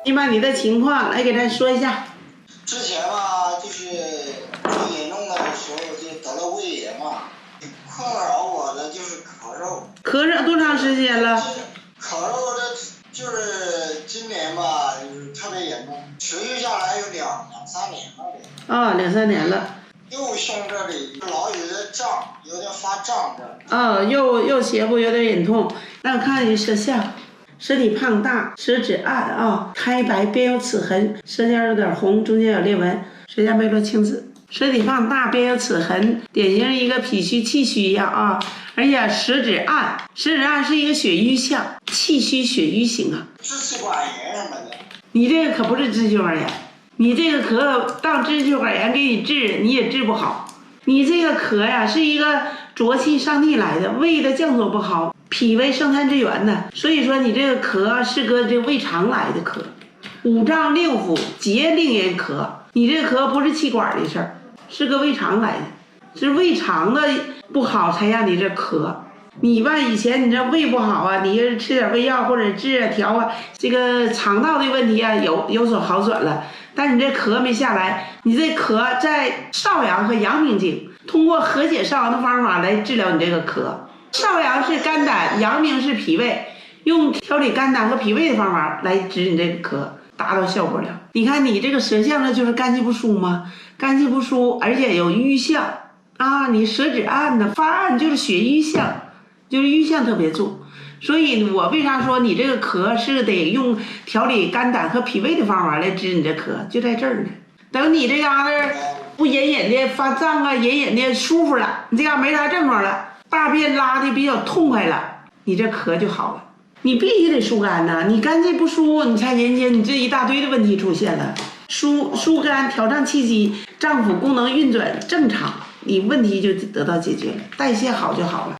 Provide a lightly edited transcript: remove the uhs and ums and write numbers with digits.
你把你的情况来给咱说一下。之前吧，就是最严重的时候就得了胃炎嘛，困扰我的就是咳嗽。咳嗽多长时间了？咳嗽的，就是今年吧，就是特别严重，持续下来有两三年了得。啊，2、3年了。右胸这里老有点胀，有点发胀的。啊，右胁部有点隐痛。那我看你舌象，舌体胖大，舌质暗啊，苔白，边有齿痕，舌尖有点红，中间有裂纹，舌下脉络青紫。舌体胖大，边有齿痕，典型一个脾虚气虚一样啊，而且舌质暗，舌质暗是一个血瘀象，气虚血瘀型啊。支气管炎什么的。你这个可不是支气管炎，你这个咳到支气管炎给你治，你也治不好。你这个咳呀，是一个浊气上逆来的，胃的降浊不好，脾为生痰之源的，所以说你这个咳是个这胃肠来的咳，五脏六腑皆令人咳，你这咳不是气管的事儿，是个胃肠来的，是胃肠的不好才让你这咳。你吧，以前你这胃不好啊，你吃点胃药或者治啊调啊，这个肠道的问题啊有所好转了，但你这咳没下来，你这咳在少阳和阳明经，通过和解少阳的方法来治疗你这个咳。少阳是肝胆，阳明是脾胃，用调理肝胆和脾胃的方法来治你这个咳，达到效果了。你看你这个舌象呢，就是肝气不舒吗？肝气不舒，而且有瘀象啊，你舌质暗呢，发暗就是血瘀象。就是瘀象特别重，所以我为啥说你这个咳是得用调理肝胆和脾胃的方法来治你这咳，就在这儿呢。等你这嘎达不隐隐的发胀啊，隐隐的舒服了，你这嘎没啥症状了，大便拉的比较痛快了，你这咳就好了。你必须得疏肝呐，你肝气不舒，你才引起你这一大堆的问题出现了。疏肝调畅气机，脏腑功能运转正常，你问题就得到解决了，代谢好就好了。